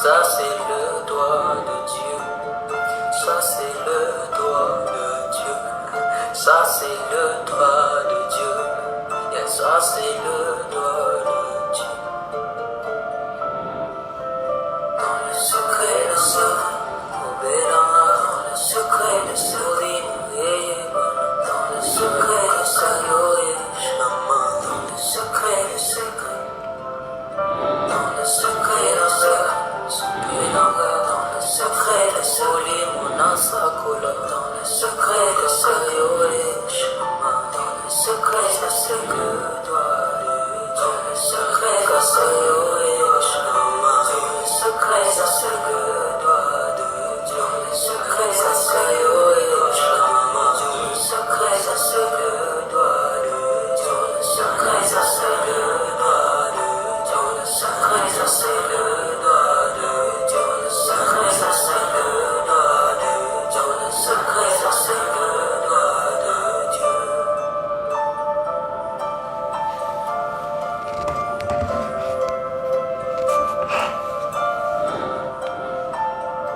Ça c'est le doigt de Dieu. Ça c'est le doigt de Dieu. Ça c'est le doigt de Dieu. Yeah, ça c'est le doigt de Dieu. Dans le secret de ce dans le secret de ce dans le secret de ce dans le secret de ce dans le secret de ce dans le secret de ce dans le secret de ce dans le secret de ce que doit dans le secret de ce dans le secret de ce que doit dans le secret de ce dans le secret de ce que doit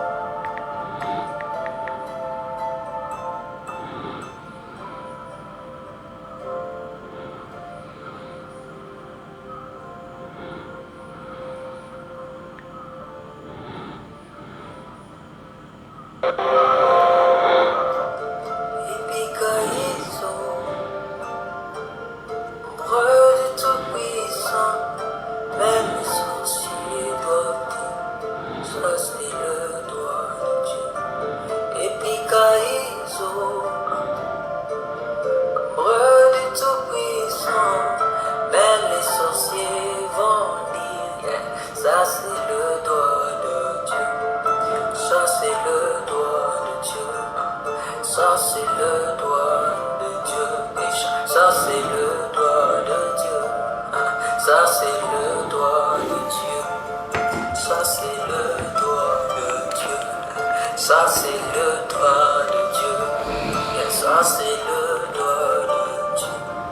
dans le secret de ce que doit dans le secret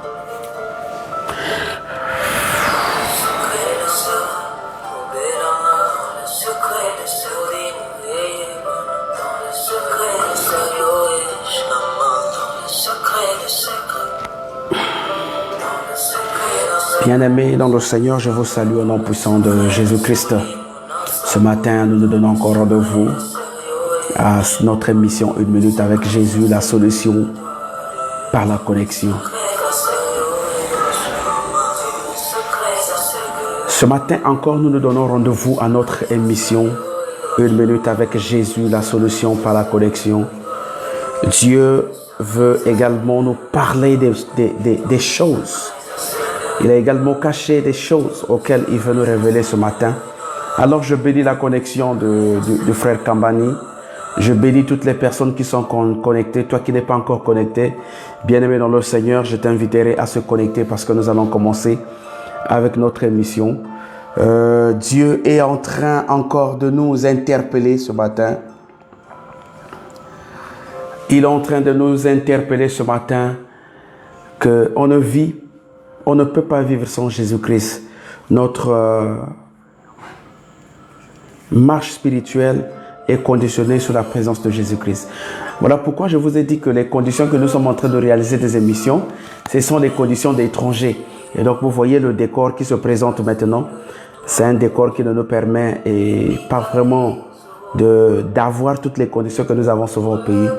de ce que doit dans le secret de ce que doit dans le secret de ce que doit de Dieu. Bien-aimés dans le Seigneur, je vous salue au nom puissant de Jésus-Christ. Ce matin, nous nous donnons encore rendez-vous à notre émission 1 minute avec Jésus, la solution par la connexion. Ce matin encore, nous nous donnons rendez-vous à notre émission 1 minute avec Jésus, la solution par la connexion. Dieu veut également nous parler des choses. Il a également caché des choses auxquelles il veut nous révéler ce matin. Alors je bénis la connexion du frère Kambani. Je bénis toutes les personnes qui sont connectées. Toi qui n'es pas encore connecté, bien-aimé dans le Seigneur, je t'inviterai à se connecter parce que nous allons commencer avec notre émission. Dieu est en train encore de nous interpeller ce matin. Il est en train de nous interpeller ce matin qu'on ne vit, on ne peut pas vivre sans Jésus-Christ. Notre marche spirituelle est conditionnée sur la présence de Jésus-Christ. Voilà pourquoi je vous ai dit que les conditions que nous sommes en train de réaliser des émissions, ce sont les conditions d'étrangers. Et donc vous voyez le décor qui se présente maintenant. C'est un décor qui ne nous permet pas vraiment d'avoir toutes les conditions que nous avons souvent au pays.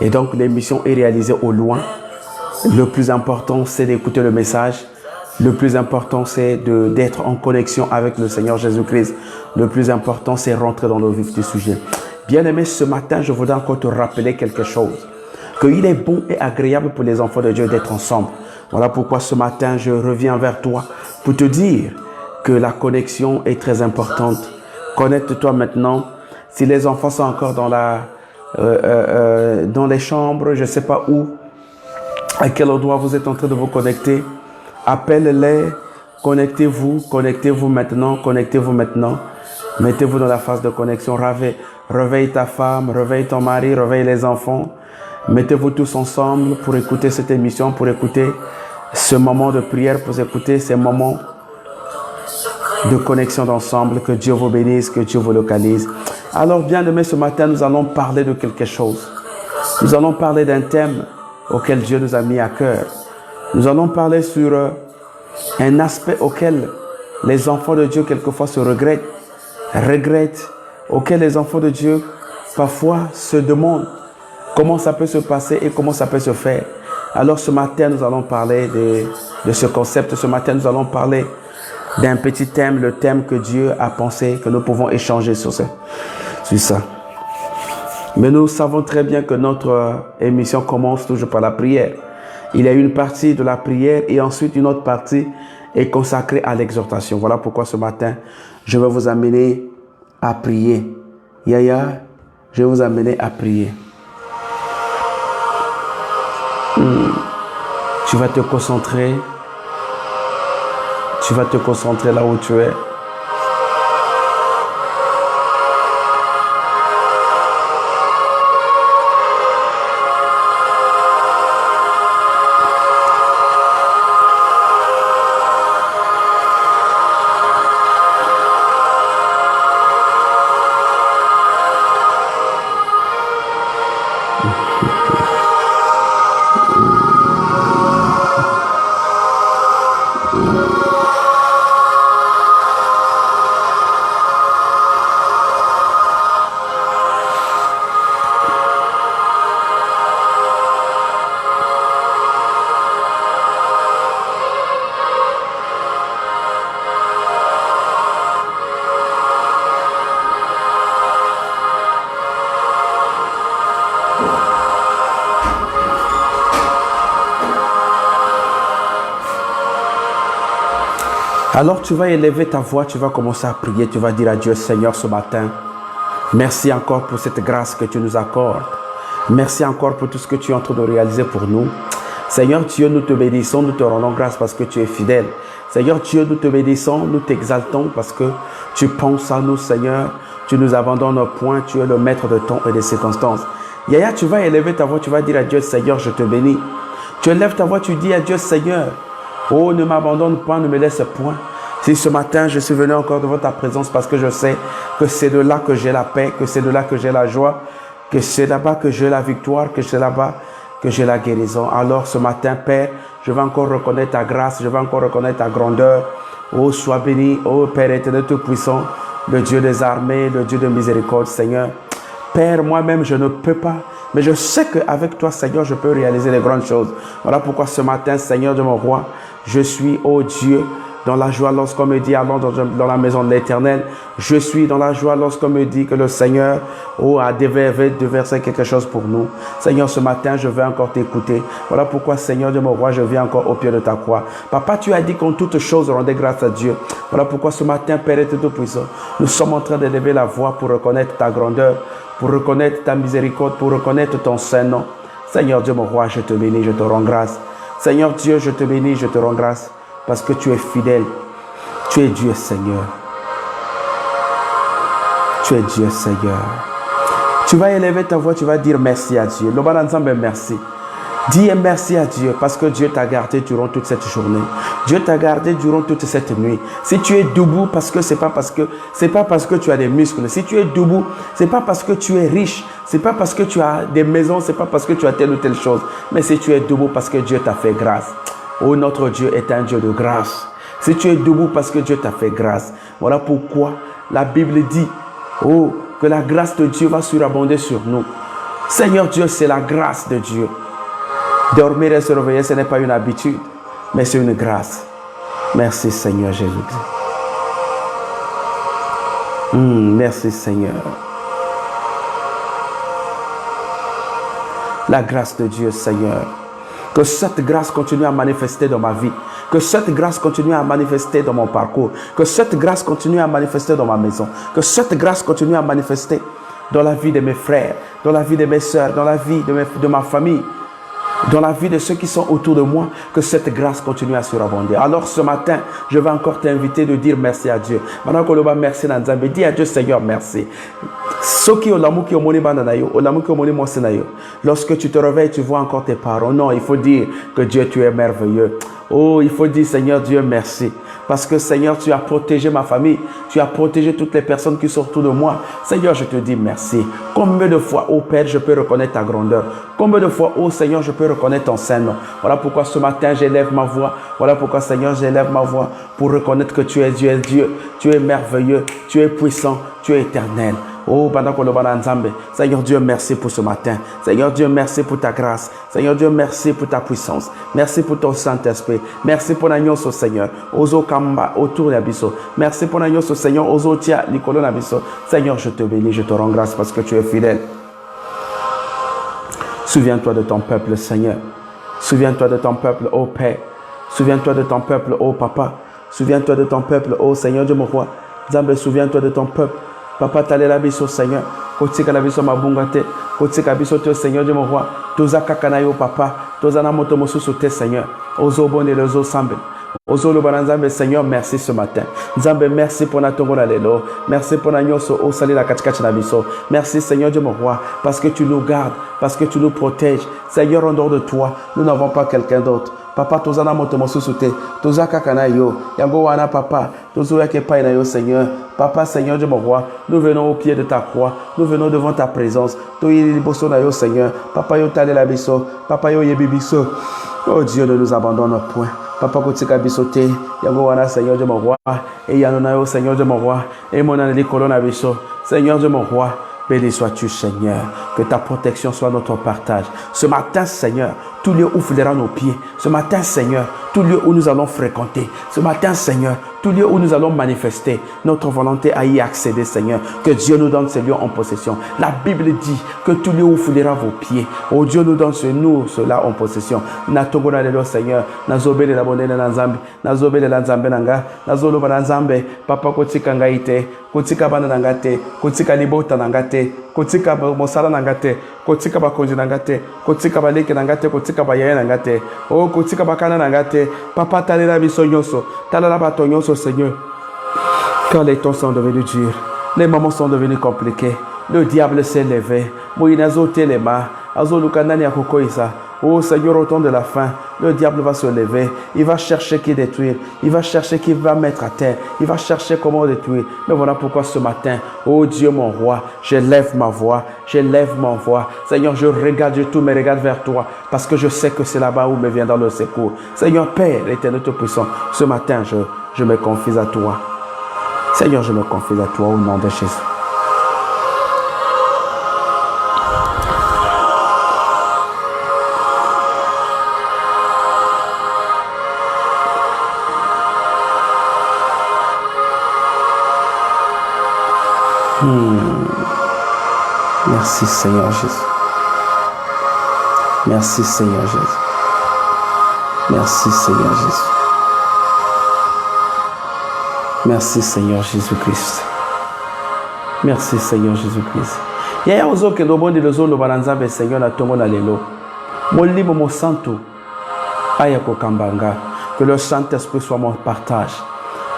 Et donc l'émission est réalisée au loin. Le plus important, c'est d'écouter le message. Le plus important, c'est d'être en connexion avec le Seigneur Jésus-Christ. Le plus important, c'est rentrer dans le vif du sujet. Bien-aimé, ce matin, je voudrais encore te rappeler quelque chose. Qu'il est bon et agréable pour les enfants de Dieu d'être ensemble. Voilà pourquoi ce matin, je reviens vers toi pour te dire que la connexion est très importante. Connecte-toi maintenant. Si les enfants sont encore dans les chambres, je ne sais pas où, à quel endroit vous êtes en train de vous connecter, appelle-les, connectez-vous maintenant, mettez-vous dans la phase de connexion, réveille ta femme, réveille ton mari, réveille les enfants, mettez-vous tous ensemble pour écouter cette émission, pour écouter ce moment de prière, pour écouter ces moments de connexion d'ensemble. Que Dieu vous bénisse, que Dieu vous localise. Alors, bien-aimés, ce matin, nous allons parler de quelque chose. Nous allons parler d'un thème auquel Dieu nous a mis à cœur. Nous allons parler sur un aspect auquel les enfants de Dieu quelquefois se regrettent, auquel les enfants de Dieu parfois se demandent comment ça peut se passer et comment ça peut se faire. Alors ce matin, nous allons parler de ce concept. Ce matin, nous allons parler d'un petit thème, le thème que Dieu a pensé, que nous pouvons échanger sur ça. Mais nous savons très bien que notre émission commence toujours par la prière. Il y a une partie de la prière et ensuite une autre partie est consacrée à l'exhortation. Voilà pourquoi ce matin, je vais vous amener à prier. Yaya, je vais vous amener à prier. Tu vas te concentrer. Tu vas te concentrer là où tu es. Alors tu vas élever ta voix, tu vas commencer à prier, tu vas dire à Dieu, Seigneur, ce matin, merci encore pour cette grâce que tu nous accordes. Merci encore pour tout ce que tu es en train de réaliser pour nous. Seigneur Dieu, nous te bénissons, nous te rendons grâce parce que tu es fidèle. Seigneur Dieu, nous te bénissons, nous t'exaltons parce que tu penses à nous, Seigneur. Tu nous abandonnes au point, tu es le maître de temps et des circonstances. Yaya, tu vas élever ta voix, tu vas dire à Dieu, Seigneur, je te bénis. Tu élèves ta voix, tu dis à Dieu, Seigneur, oh, ne m'abandonne pas, ne me laisse point. Si ce matin, je suis venu encore devant ta présence parce que je sais que c'est de là que j'ai la paix, que c'est de là que j'ai la joie, que c'est là-bas que j'ai la victoire, que c'est là-bas que j'ai la guérison. Alors ce matin, Père, je vais encore reconnaître ta grâce, je vais encore reconnaître ta grandeur. Oh, sois béni, oh Père éternel tout-puissant, le Dieu des armées, le Dieu de miséricorde, Seigneur. Père, moi-même, je ne peux pas, mais je sais qu'avec toi, Seigneur, je peux réaliser les grandes choses. Voilà pourquoi ce matin, Seigneur de mon roi, je suis, oh Dieu, dans la joie lorsqu'on me dit allons dans la maison de l'Éternel. Je suis dans la joie lorsqu'on me dit que le Seigneur a déversé quelque chose pour nous. Seigneur, ce matin, je vais encore t'écouter. Voilà pourquoi, Seigneur de mon roi, je viens encore au pied de ta croix. Papa, tu as dit qu'en toutes choses, rendez grâce à Dieu. Voilà pourquoi ce matin, Père et Tout-Puissant, nous sommes en train d'élever la voix pour reconnaître ta grandeur, pour reconnaître ta miséricorde, pour reconnaître ton saint nom. Seigneur Dieu, mon roi, je te bénis, je te rends grâce. Seigneur Dieu, je te bénis, je te rends grâce. Parce que tu es fidèle. Tu es Dieu, Seigneur. Tu es Dieu, Seigneur. Tu vas élever ta voix, tu vas dire merci à Dieu. Le bon ensemble, merci. Dis merci à Dieu parce que Dieu t'a gardé durant toute cette journée. Dieu t'a gardé durant toute cette nuit. Si tu es debout, parce que c'est pas parce que tu as des muscles. Si tu es debout, c'est pas parce que tu es riche. C'est pas parce que tu as des maisons. C'est pas parce que tu as telle ou telle chose. Mais si tu es debout parce que Dieu t'a fait grâce. Oh, notre Dieu est un Dieu de grâce. Si tu es debout parce que Dieu t'a fait grâce. Voilà pourquoi la Bible dit, oh, que la grâce de Dieu va surabonder sur nous. Seigneur Dieu, c'est la grâce de Dieu. Dormir et se réveiller, ce n'est pas une habitude, mais c'est une grâce. Merci Seigneur Jésus-Christ. Merci Seigneur. La grâce de Dieu, Seigneur. Que cette grâce continue à manifester dans ma vie. Que cette grâce continue à manifester dans mon parcours. Que cette grâce continue à manifester dans ma maison. Que cette grâce continue à manifester dans la vie de mes frères, dans la vie de mes soeurs, dans la vie de ma famille, dans la vie de ceux qui sont autour de moi. Que cette grâce continue à surabonder. Alors ce matin, je vais encore t'inviter de dire merci à Dieu. Maintenant que l'on va merci dans Zambé, dis à Dieu Seigneur merci. Lorsque tu te réveilles, tu vois encore tes parents. Non, il faut dire que Dieu, tu es merveilleux. Oh, il faut dire Seigneur Dieu merci. Parce que Seigneur, tu as protégé ma famille. Tu as protégé toutes les personnes qui sont autour de moi. Seigneur, je te dis merci. Combien de fois, ô Père, je peux reconnaître ta grandeur? Combien de fois, ô Seigneur, je peux reconnaître ton Saint-Nom? Voilà pourquoi ce matin, j'élève ma voix. Voilà pourquoi, Seigneur, j'élève ma voix pour reconnaître que tu es Dieu. Tu es merveilleux. Tu es puissant. Tu es éternel. Oh, Seigneur Dieu, merci pour ce matin. Seigneur Dieu, merci pour ta grâce. Seigneur Dieu, merci pour ta puissance. Merci pour ton Saint-Esprit. Merci pour l'agneau, Seigneur. Ozo Kamba, autour d'Abisso. Merci pour l'agneau, Seigneur. Ozo Tia, Nicolo Nabisso. Seigneur, je te bénis, je te rends grâce parce que tu es fidèle. Souviens-toi de ton peuple, Seigneur. Souviens-toi de ton peuple, ô Père. Souviens-toi de ton peuple, ô Papa. Souviens-toi de ton peuple, ô Seigneur Dieu, mon roi. Zambé, souviens-toi de ton peuple. Papa, t'allais la biso, Seigneur. Kotika la biso mabungate. Kotika biso te, Seigneur Dieu, mon roi. Toza kakanayo, Papa. Toza na moto mosusu te, Seigneur. Ozo bon et le zo sambe. Ozo le bananzambe, Seigneur, merci ce matin. Nzambe, merci pour na tongo na lelo. Merci pour na nyoso o sali la kachikachi na biso. Merci, Seigneur Dieu, mon roi, parce que tu nous gardes, parce que tu nous protèges. Seigneur, en dehors de toi, nous n'avons pas quelqu'un d'autre. Papa, tozana moto mosusu te. Toza kakana yo. Yango wana, Papa. Tozo yake pai na yo, Seigneur. Papa, Seigneur Dieu, mon roi, nous venons au pied de ta croix. Nous venons devant ta présence. Toyi liboso na yo, Seigneur. Papa, yo tale la biso. Papa, yo yebi biso. Oh Dieu, ne nous abandonne point. Papa, kotika biso te. Yango wana, Seigneur Dieu, mon roi. Et yanona yo, Seigneur Dieu, mon roi. Et mon aneli kolona biso. Seigneur Dieu, mon roi. Béni sois-tu, Seigneur. Que ta protection soit notre partage. Ce matin, Seigneur, tout lieu où foulera nos pieds. Ce matin, Seigneur, tout lieu où nous allons fréquenter. Ce matin, Seigneur, tout lieu où nous allons manifester notre volonté à y accéder, Seigneur. Que Dieu nous donne ces lieux en possession. La Bible dit que tout lieu où foulera vos pieds, oh Dieu nous donne cela en possession. Natogona lelo, Seigneur. Nazobele la bonne na nzambe. Nazobele la nzambe nanga. Nazolo ba nzambe. Papa kotika ngaite. Kotika bana nangate. Kotika libota nangate. Kotika mosala nangate. Kotika bakonzi nangate. Kotika baleke nangate. Kotika bayaye nangate. Oh kotika bakana nangate. Papa talela biso nyoso. Talela bato nyoso, Seigneur. Quand les temps sont devenus durs, les moments sont devenus compliqués, le diable s'est levé. Moïnazo telema. Azo lukanani akokoisa. Oh Seigneur, au temps de la fin, le diable va se lever. Il va chercher qui détruire. Il va chercher qui va mettre à terre. Il va chercher comment détruire. Mais voilà pourquoi ce matin, oh Dieu mon roi, j'élève ma voix. J'élève ma voix. Seigneur, je tourne mes regards vers toi. Parce que je sais que c'est là-bas où me viendra le secours. Seigneur Père, l'éternel tout-puissant, ce matin, je me confie à toi. Seigneur, je me confie à toi au nom de Jésus. Merci Seigneur Jésus. Merci Seigneur Jésus. Merci Seigneur Jésus. Merci Seigneur Jésus-Christ. Merci Seigneur Jésus-Christ. Yaya ozo ke lobondi lozo lo bananzambe Seigneur na tongo na lelo. Molimo mo santo aya ko kambanga. Que le Saint-Esprit soit mon partage.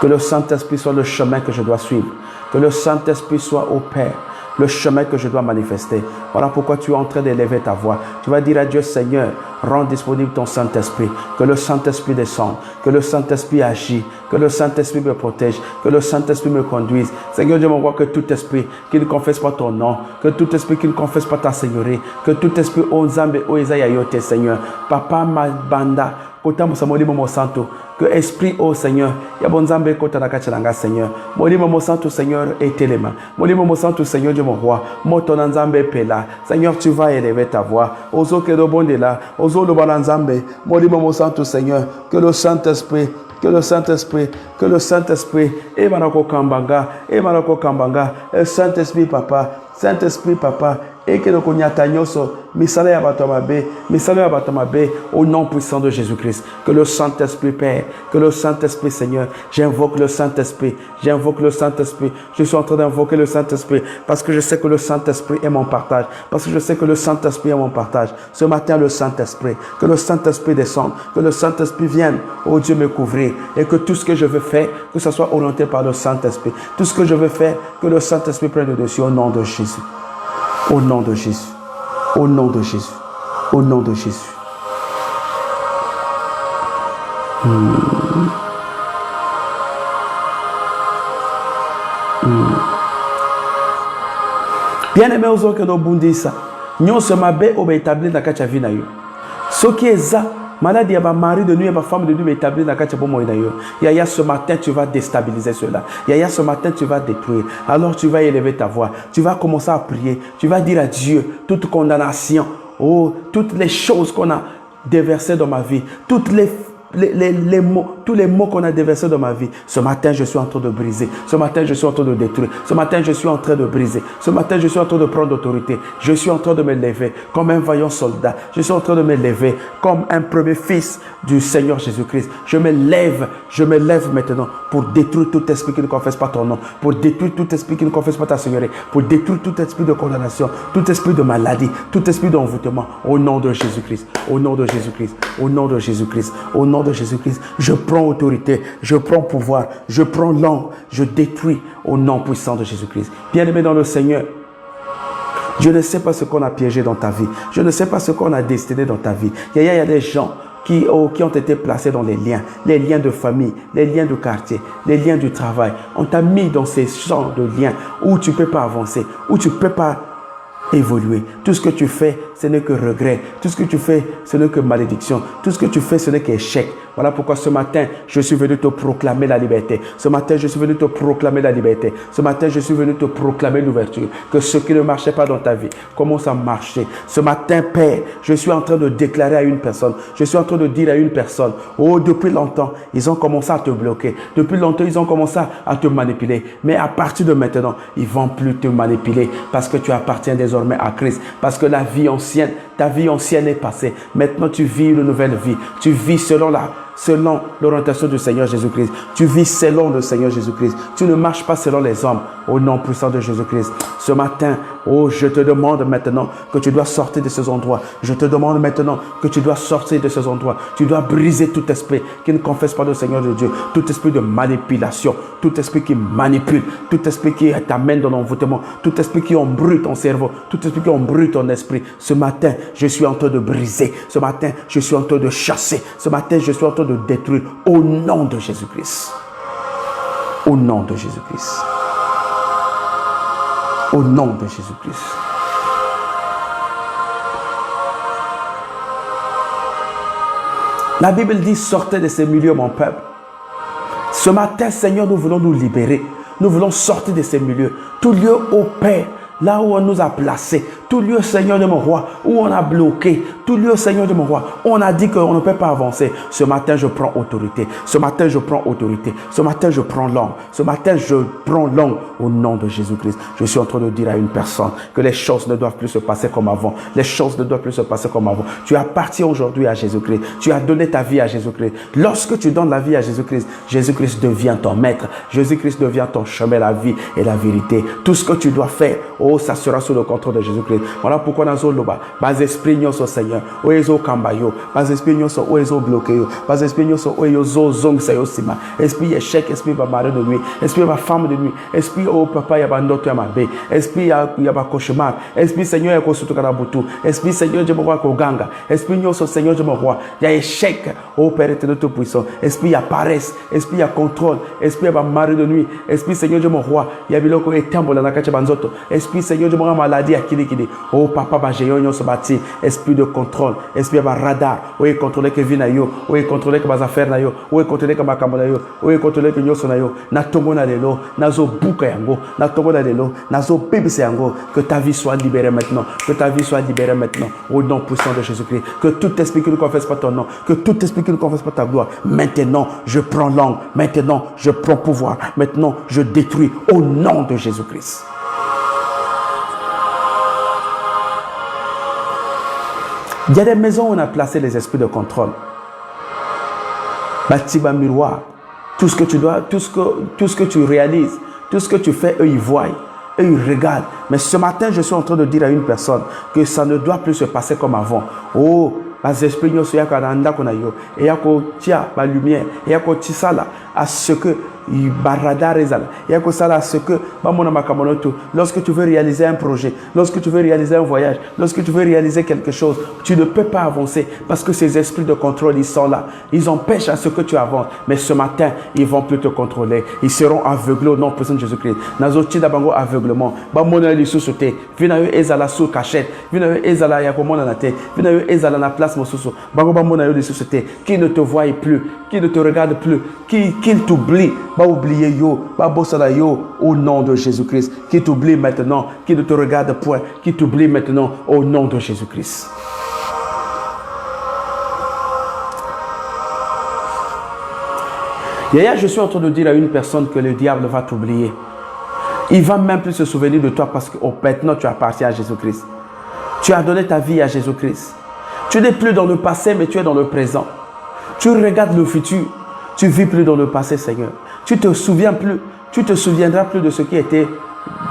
Que le Saint-Esprit soit le chemin que je dois suivre. Que le Saint-Esprit soit au Père, le chemin que je dois manifester. Voilà pourquoi tu es en train d'élever ta voix. Tu vas dire à Dieu, Seigneur, rends disponible ton Saint-Esprit. Que le Saint-Esprit descende. Que le Saint-Esprit agit. Que le Saint-Esprit me protège. Que le Saint-Esprit me conduise. Seigneur Dieu, mon roi, que tout esprit qui ne confesse pas ton nom, que tout esprit qui ne confesse pas ta Seigneurie, que tout esprit, oh Nzambe, oh Esaïayote, Seigneur, Papa, ma banda, Kota Musamoli Momo Santo, que esprit, oh Seigneur, Yabonzambe Kota Nakachalanga, Seigneur, Moli Momo Santo, Seigneur, et Téléma, Moli Momo Santo, Seigneur Dieu mon roi, Motonanzambe Pela, Seigneur, tu vas élever ta voix, Ozo Kedobondela, Ozo Lobalanzambe, Moli Momo Santo, Seigneur, que le Saint-Esprit, que le Saint-Esprit, que le Saint-Esprit, et Manako Kambanga, et Saint-Esprit, Papa, Saint-Esprit, Papa, et que le Konyatagnoso, Misale Abatomabe, au nom puissant de Jésus-Christ, que le Saint-Esprit, Père, que le Saint-Esprit, Seigneur, j'invoque le Saint-Esprit, je suis en train d'invoquer le Saint-Esprit, parce que je sais que le Saint-Esprit est mon partage, ce matin, le Saint-Esprit, que le Saint-Esprit descende, que le Saint-Esprit vienne, oh Dieu, me couvrir, et que tout ce que je veux faire, que ce soit orienté par le Saint-Esprit, tout ce que je veux faire, que le Saint-Esprit prenne le dessus au nom de Jésus. Au nom de Jésus. Au nom de Jésus. Au nom de Jésus. Bien-aimé aux que nous bundisa. Nous sommes établis dans la vie. Ce qui est ça, maladie, il y a mari de nuit, il y a femme de nuit établie dans la vie. Yaya, ce matin, tu vas déstabiliser cela. Yaya, ce matin, tu vas détruire. Alors, tu vas élever ta voix. Tu vas commencer à prier. Tu vas dire à Dieu toute condamnation. Oh, toutes les choses qu'on a déversées dans ma vie. Toutes les mots, tous les mots qu'on a déversés dans ma vie. Ce matin, je suis en train de briser. Ce matin, je suis en train de détruire. Ce matin, je suis en train de briser. Ce matin, je suis en train de prendre autorité. Je suis en train de me lever comme un vaillant soldat. Je suis en train de me lever comme un premier fils du Seigneur Jésus-Christ. Je me lève maintenant pour détruire tout esprit qui ne confesse pas ton nom, pour détruire tout esprit qui ne confesse pas ta Seigneurie, pour détruire tout esprit de condamnation, tout esprit de maladie, tout esprit d'envoûtement. Au nom de Jésus-Christ, au nom de Jésus-Christ, au nom de Jésus-Christ, au nom de Jésus-Christ, je prends autorité, je prends pouvoir, je prends langue, je détruis au nom puissant de Jésus-Christ. Bien-aimé dans le Seigneur, je ne sais pas ce qu'on a piégé dans ta vie, je ne sais pas ce qu'on a destiné dans ta vie. Il y a des gens qui ont été placés dans les liens de famille, les liens de quartier, les liens du travail. On t'a mis dans ces champs de liens où tu ne peux pas avancer, où tu ne peux pas évoluer. Tout ce que tu fais, ce n'est que regret. Tout ce que tu fais, ce n'est que malédiction. Tout ce que tu fais, ce n'est qu'échec. Voilà pourquoi ce matin, je suis venu te proclamer la liberté. Ce matin, je suis venu te proclamer la liberté. Ce matin, je suis venu te proclamer l'ouverture. Que ce qui ne marchait pas dans ta vie commence à marcher. Ce matin, Père, je suis en train de déclarer à une personne. Je suis en train de dire à une personne. Oh, depuis longtemps, ils ont commencé à te bloquer. Depuis longtemps, ils ont commencé à te manipuler. Mais à partir de maintenant, ils ne vont plus te manipuler parce que tu appartiens désormais à Christ. Parce que la vie ancienne, ta vie ancienne est passée. Maintenant, tu vis une nouvelle vie. Tu vis selon l'orientation du Seigneur Jésus-Christ. Tu vis selon le Seigneur Jésus-Christ. Tu ne marches pas selon les hommes. Au nom puissant de Jésus-Christ. Ce matin, oh, je te demande maintenant que tu dois sortir de ces endroits. Je te demande maintenant que tu dois sortir de ces endroits. Tu dois briser tout esprit qui ne confesse pas le Seigneur de Dieu. Tout esprit de manipulation. Tout esprit qui manipule. Tout esprit qui t'amène dans l'envoûtement. Tout esprit qui embrouille ton cerveau. Tout esprit qui embrouille ton esprit. Ce matin, je suis en train de briser. Ce matin, je suis en train de chasser. Ce matin, je suis en train de détruire au nom de Jésus-Christ. Au nom de Jésus-Christ. Au nom de Jésus-Christ. La Bible dit, sortez de ces milieux, mon peuple. Ce matin, Seigneur, nous voulons nous libérer. Nous voulons sortir de ces milieux. Tout lieu au Père, là où on nous a placés. Tout lieu, Seigneur de mon roi, où on a bloqué. Tout lieu, Seigneur de mon roi, on a dit qu'on ne peut pas avancer. Ce matin, je prends autorité. Ce matin, je prends autorité. Ce matin, je prends langue. Ce matin, je prends langue au nom de Jésus-Christ. Je suis en train de dire à une personne que les choses ne doivent plus se passer comme avant. Les choses ne doivent plus se passer comme avant. Tu appartiens aujourd'hui à Jésus-Christ. Tu as donné ta vie à Jésus-Christ. Lorsque tu donnes la vie à Jésus-Christ, Jésus-Christ devient ton maître. Jésus-Christ devient ton chemin, la vie et la vérité. Tout ce que tu dois faire, oh, ça sera sous le contrôle de Jésus-Christ. Voilà pourquoi nous avons loba. Bas esprit nyoso Seigneur. O ezo kambayo. Bas esprit nyoso o ezo bloqué. Bas esprit nyoso o ezo zong sayo sima. Esprit échec, esprit ba mari de nuit, esprit ba femme de nuit, esprit oh papa ya ba ndoto ya mabe, esprit ya ba cauchemar, esprit Seigneur ya kosuto kana butu, esprit Seigneur je m'envoie koganga, esprit nyoso Seigneur je m'envoie. Ya échec, oh Père éternel tout puissant, esprit ya paresse, esprit ya contrôle, esprit ya ba mari de nuit, esprit Seigneur je m'envoie. Ya biloko etambola na kacha banzoto, esprit Seigneur je m'envoie maladie ya kili. Oh papa ba jeyon so bati, esprit de contrôle, esprit ba radar, oui contrôler que vie na yo, oui contrôler que bas affaire na yo, oui contrôler que makambo na yo, oui contrôler que nyoso na yo, na tongo na lelo, nazo buka yango, na tongo na lelo, nazo bibise yango, que ta vie soit libérée maintenant, que ta vie soit libérée maintenant, au nom puissant de Jésus-Christ, que tout esprit qui ne confesse pas ton nom, que tout esprit qui ne confesse pas ta gloire, maintenant je prends langue, maintenant je prends pouvoir, maintenant je détruis au nom de Jésus-Christ. Il y a des maisons où on a placé les esprits de contrôle. Bâtiment miroir. Tout ce que tu dois, tout ce que tu réalises, tout ce que tu fais, eux ils voient, eux ils regardent. Mais ce matin, je suis en train de dire à une personne que ça ne doit plus se passer comme avant. Oh, les esprits sont et yako tia la lumière, et yako tisala à ce que Lorsque tu veux réaliser un projet, lorsque tu veux réaliser un voyage, lorsque tu veux réaliser quelque chose, tu ne peux pas avancer parce que ces esprits de contrôle, ils sont là. Ils empêchent à ce que tu avances. Mais ce matin, ils vont plus te contrôler. Ils seront aveuglés au nom puissant de Jésus-Christ. Nazochi d'abango aveuglement. Bamona li sous-sauté. Vina yo ezala sous cachette. Vina yo ezala yakomona na te. Vina yo ezala na place mosusu. Bango bamona yo li sous-sauté. Qui ne te voit plus, qui ne te regarde plus, qui t'oublie. Va oublier yo, va bossala yo au nom de Jésus-Christ. Qui t'oublie maintenant, qui ne te regarde point, qui t'oublie maintenant au nom de Jésus-Christ. Yaya, je suis en train de dire à une personne que le diable va t'oublier. Il va même plus se souvenir de toi parce que maintenant tu appartiens à Jésus-Christ. Tu as donné ta vie à Jésus-Christ. Tu n'es plus dans le passé, mais tu es dans le présent. Tu regardes le futur. Tu ne vis plus dans le passé, Seigneur. Tu ne te souviens plus. Tu te souviendras plus de ce qui était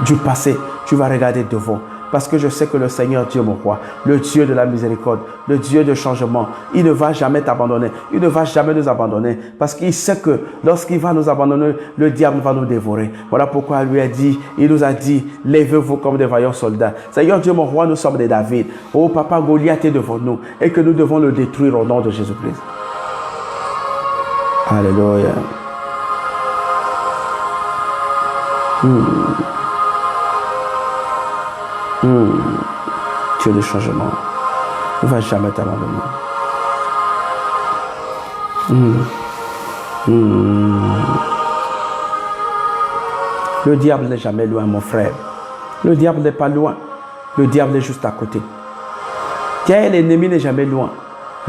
du passé. Tu vas regarder devant. Parce que je sais que le Seigneur Dieu, mon roi, le Dieu de la miséricorde, le Dieu de changement, il ne va jamais t'abandonner. Il ne va jamais nous abandonner. Parce qu'il sait que lorsqu'il va nous abandonner, le diable va nous dévorer. Voilà pourquoi il nous a dit, levez-vous comme des vaillants soldats. Seigneur Dieu, mon roi, nous sommes des David. Oh, papa, Goliath est devant nous. Et que nous devons le détruire au nom de Jésus-Christ. Alléluia. Dieu de changement, il ne va jamais t'abandonner. Le diable n'est jamais loin, mon frère. Le diable n'est pas loin. Le diable est juste à côté. L'ennemi n'est jamais loin.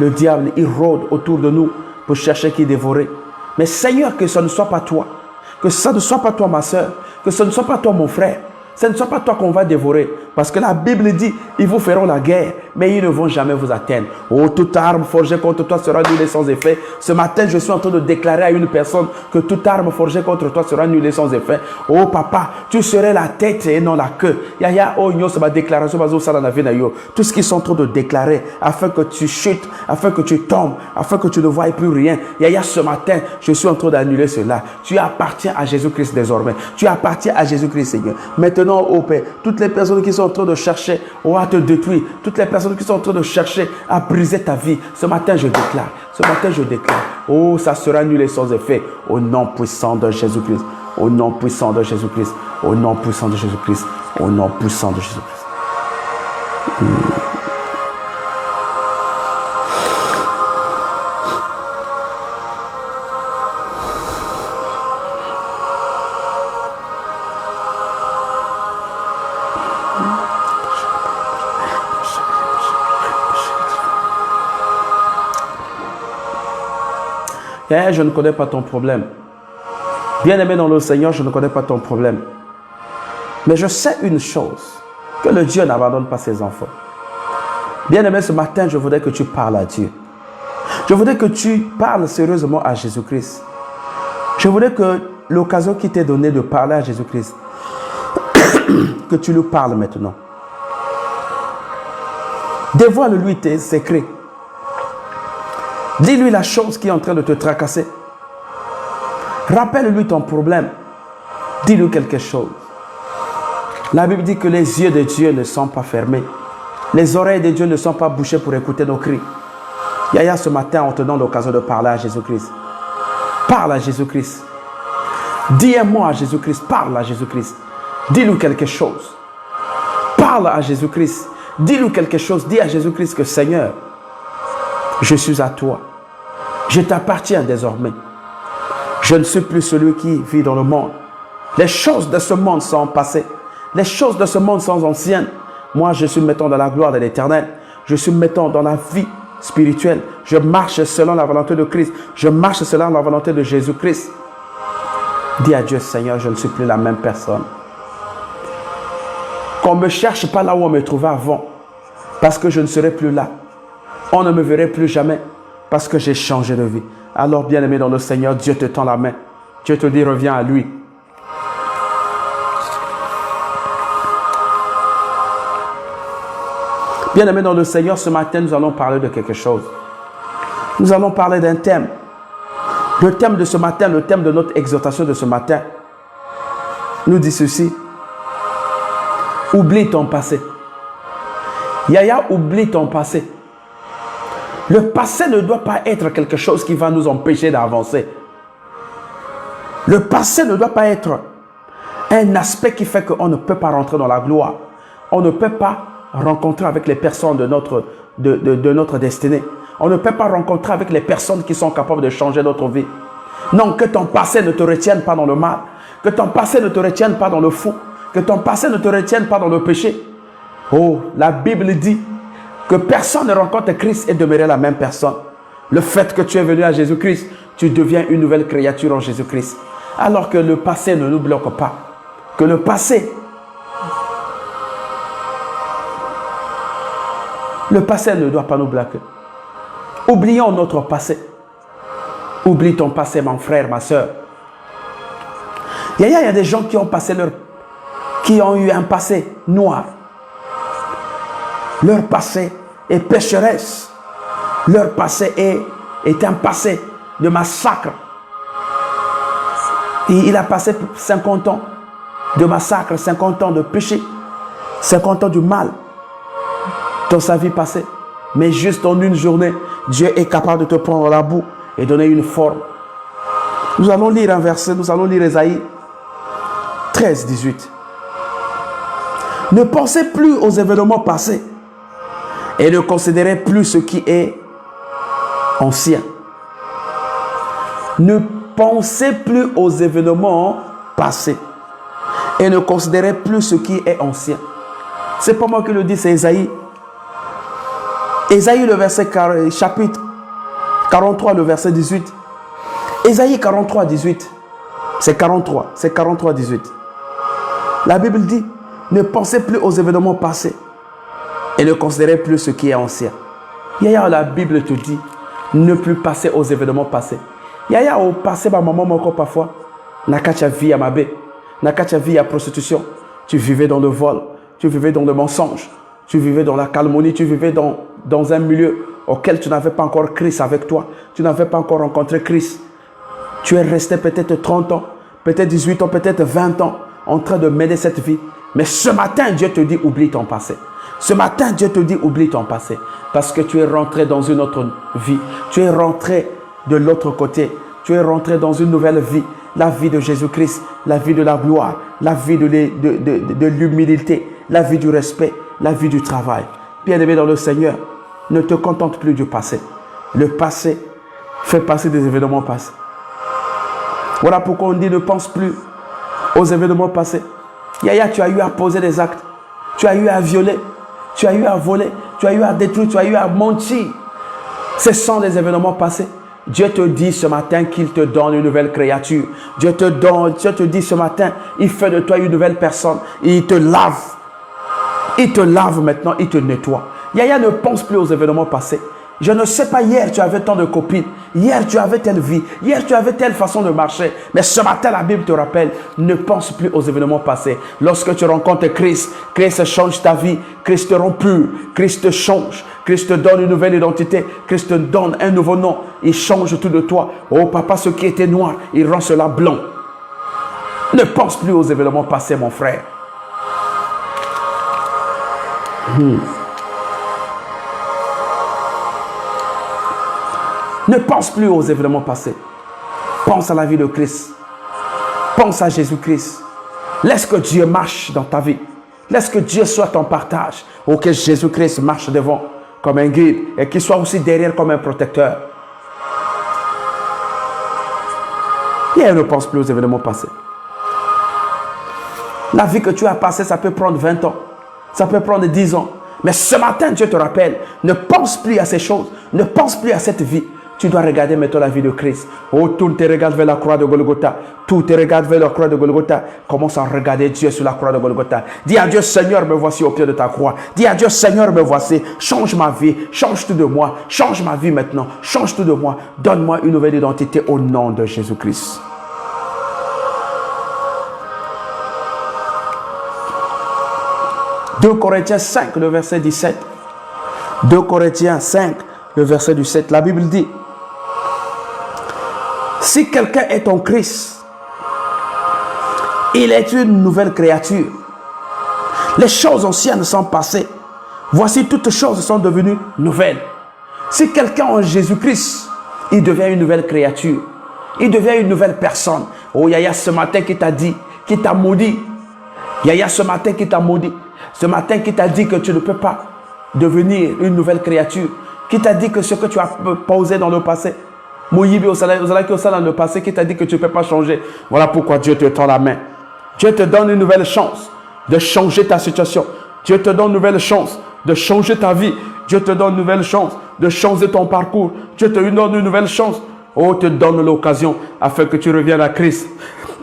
Le diable, il rôde autour de nous pour chercher qui dévorer. Mais Seigneur, que ce ne soit pas toi. Que ce ne soit pas toi, ma soeur. Que ce ne soit pas toi, mon frère. Ce ne soit pas toi qu'on va dévorer. Parce que la Bible dit, ils vous feront la guerre, mais ils ne vont jamais vous atteindre. Oh, toute arme forgée contre toi sera nulle et sans effet. Ce matin, je suis en train de déclarer à une personne que toute arme forgée contre toi sera nulle et sans effet. Oh, papa, tu serais la tête et non la queue. Yaya, oh, c'est ma déclaration. Tout ce qu'ils sont en train de déclarer, afin que tu chutes, afin que tu tombes, afin que tu ne voies plus rien. Yaya, ce matin, je suis en train d'annuler cela. Tu appartiens à Jésus-Christ désormais. Tu appartiens à Jésus-Christ, Seigneur. Maintenant, oh Père, toutes les personnes qui sont en train de chercher à te détruire, toutes les personnes qui sont en train de chercher à briser ta vie, ce matin je déclare, oh, ça sera nul et sans effet, au nom puissant de Jésus-Christ, au nom puissant de Jésus-Christ, au nom puissant de Jésus-Christ, au nom puissant de Jésus-Christ. Je ne connais pas ton problème. Bien-aimé dans le Seigneur, je ne connais pas ton problème. Mais je sais une chose, que le Dieu n'abandonne pas ses enfants. Bien-aimé, ce matin, je voudrais que tu parles à Dieu. Je voudrais que tu parles sérieusement à Jésus-Christ. Je voudrais que l'occasion qui t'est donnée de parler à Jésus-Christ, que tu lui parles maintenant. Dévoile-lui tes secrets. Dis-lui la chose qui est en train de te tracasser. Rappelle-lui ton problème. Dis-lui quelque chose. La Bible dit que les yeux de Dieu ne sont pas fermés. Les oreilles de Dieu ne sont pas bouchées pour écouter nos cris. Yaya, ce matin, on te donne l'occasion de parler à Jésus-Christ. Parle à Jésus-Christ. Dis un mot à Jésus-Christ. Parle à Jésus-Christ. Dis-lui quelque chose. Parle à Jésus-Christ. Dis-lui quelque chose. Dis à Jésus-Christ que Seigneur, je suis à toi. Je t'appartiens désormais. Je ne suis plus celui qui vit dans le monde. Les choses de ce monde sont passées. Les choses de ce monde sont anciennes. Moi, je suis maintenant dans la gloire de l'Éternel. Je suis maintenant dans la vie spirituelle. Je marche selon la volonté de Christ. Je marche selon la volonté de Jésus-Christ. Dis à Dieu, Seigneur, je ne suis plus la même personne. Qu'on ne me cherche pas là où on me trouvait avant. Parce que je ne serai plus là. On ne me verrait plus jamais. Parce que j'ai changé de vie. Alors, bien-aimé dans le Seigneur, Dieu te tend la main. Dieu te dit, reviens à lui. Bien-aimé dans le Seigneur, ce matin, nous allons parler de quelque chose. Nous allons parler d'un thème. Le thème de ce matin, le thème de notre exhortation de ce matin, nous dit ceci. Oublie ton passé. Yaya, oublie ton passé. Le passé ne doit pas être quelque chose qui va nous empêcher d'avancer. Le passé ne doit pas être un aspect qui fait qu'on ne peut pas rentrer dans la gloire. On ne peut pas rencontrer avec les personnes de notre destinée. On ne peut pas rencontrer avec les personnes qui sont capables de changer notre vie. Non, que ton passé ne te retienne pas dans le mal. Que ton passé ne te retienne pas dans le fou. Que ton passé ne te retienne pas dans le péché. Oh, la Bible dit que personne ne rencontre Christ et demeurer la même personne. Le fait que tu es venu à Jésus-Christ, tu deviens une nouvelle créature en Jésus-Christ. Alors que le passé ne nous bloque pas. Que le passé ne doit pas nous bloquer. Oublions notre passé. Oublie ton passé, mon frère, ma soeur. Il y a des gens qui ont eu un passé noir. Leur passé est pécheresse. Leur passé est un passé de massacre. Et il a passé 50 ans de massacre, 50 ans de péché, 50 ans du mal dans sa vie passée. Mais juste en une journée, Dieu est capable de te prendre la boue et donner une forme. Nous allons lire un verset, nous allons lire Ésaïe 13, 18. Ne pensez plus aux événements passés et ne considérez plus ce qui est ancien. Ne pensez plus aux événements passés et ne considérez plus ce qui est ancien. C'est pas moi qui le dis, c'est Ésaïe. Ésaïe, le verset chapitre 43, le verset 18. Ésaïe 43, 18. C'est 43, 18. La Bible dit, ne pensez plus aux événements passés et ne considérez plus ce qui est ancien. Yaya, la Bible te dit, ne plus passer aux événements passés. Yaya, au passé, ma maman m'a encore parfois, nakacha vie à ma bé, nakacha vie à prostitution. Tu vivais dans le vol, tu vivais dans le mensonge, tu vivais dans la calomnie, tu vivais dans un milieu auquel tu n'avais pas encore Christ avec toi. Tu n'avais pas encore rencontré Christ. Tu es resté peut-être 30 ans, peut-être 18 ans, peut-être 20 ans en train de mener cette vie. Mais ce matin, Dieu te dit, oublie ton passé. Ce matin, Dieu te dit, oublie ton passé. Parce que tu es rentré dans une autre vie. Tu es rentré de l'autre côté. Tu es rentré dans une nouvelle vie. La vie de Jésus-Christ, la vie de la gloire, la vie de l'humilité, la vie du respect, la vie du travail. Bien-aimé dans le Seigneur, ne te contente plus du passé. Le passé fait partie des événements passés. Voilà pourquoi on dit ne pense plus aux événements passés. Yaya, tu as eu à poser des actes. Tu as eu à violer. Tu as eu à voler. Tu as eu à détruire. Tu as eu à mentir. Ce sont des événements passés. Dieu te dit ce matin qu'il te donne une nouvelle créature. Dieu te dit ce matin, il fait de toi une nouvelle personne. Il te lave. Il te lave maintenant, il te nettoie. Yaya, ne pense plus aux événements passés. Je ne sais pas, hier tu avais tant de copines. Hier tu avais telle vie. Hier tu avais telle façon de marcher. Mais ce matin, la Bible te rappelle, ne pense plus aux événements passés. Lorsque tu rencontres Christ, Christ change ta vie. Christ te rend pur. Christ te change. Christ te donne une nouvelle identité. Christ te donne un nouveau nom. Il change tout de toi. Oh papa, ce qui était noir, il rend cela blanc. Ne pense plus aux événements passés, mon frère. Ne pense plus aux événements passés. Pense à la vie de Christ. Pense à Jésus-Christ. Laisse que Dieu marche dans ta vie. Laisse que Dieu soit ton partage. Ou que Jésus-Christ marche devant comme un guide et qu'il soit aussi derrière comme un protecteur. Et ne pense plus aux événements passés. La vie que tu as passée, ça peut prendre 20 ans. Ça peut prendre 10 ans. Mais ce matin, Dieu te rappelle, ne pense plus à ces choses. Ne pense plus à cette vie. Tu dois regarder maintenant la vie de Christ. Oh, tout te regarde vers la croix de Golgotha. Tout te regarde vers la croix de Golgotha. Commence à regarder Dieu sur la croix de Golgotha. Dis à Dieu, Seigneur, me voici au pied de ta croix. Dis à Dieu, Seigneur, me voici. Change ma vie. Change tout de moi. Change ma vie maintenant. Change tout de moi. Donne-moi une nouvelle identité au nom de Jésus-Christ. « 2 Corinthiens 5, le verset 17. 2 Corinthiens 5, le verset 17. La Bible dit, « Si quelqu'un est en Christ, il est une nouvelle créature. Les choses anciennes sont passées. Voici toutes choses sont devenues nouvelles. Si quelqu'un en Jésus-Christ, il devient une nouvelle créature. Il devient une nouvelle personne. Oh, Yaya, ce matin qui t'a dit, qui t'a maudit. Yaya, ce matin qui t'a maudit. Ce matin qui t'a dit que tu ne peux pas devenir une nouvelle créature. Qui t'a dit que ce que tu as posé dans le passé, Moïbi au salaire dans le passé, qui t'a dit que tu ne peux pas changer. Voilà pourquoi Dieu te tend la main. Dieu te donne une nouvelle chance de changer ta situation. Dieu te donne une nouvelle chance de changer ta vie. Dieu te donne une nouvelle chance de changer ton parcours. Dieu te donne une nouvelle chance. Oh, te donne l'occasion afin que tu reviennes à Christ.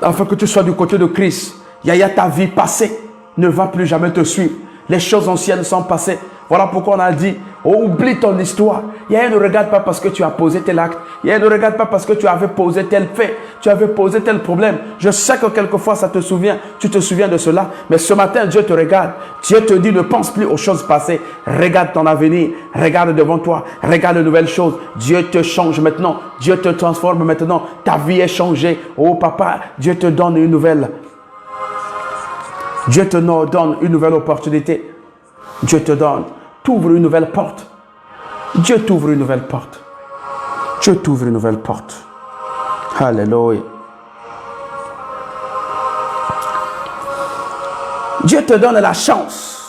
Afin que tu sois du côté de Christ. Yaya, ta vie passée ne va plus jamais te suivre. Les choses anciennes sont passées. Voilà pourquoi on a dit, oh, oublie ton histoire. Yaya, ne regarde pas parce que tu as posé tel acte. Yaya, ne regarde pas parce que tu avais posé tel fait. Tu avais posé tel problème. Je sais que quelquefois ça te souvient. Tu te souviens de cela. Mais ce matin, Dieu te regarde. Dieu te dit, ne pense plus aux choses passées. Regarde ton avenir. Regarde devant toi. Regarde de nouvelles choses. Dieu te change maintenant. Dieu te transforme maintenant. Ta vie est changée. Oh papa, Dieu te donne une nouvelle. Dieu te donne une nouvelle opportunité. Dieu te donne. T'ouvre une nouvelle porte. Dieu t'ouvre une nouvelle porte. Dieu t'ouvre une nouvelle porte. Alléluia. Dieu te donne la chance.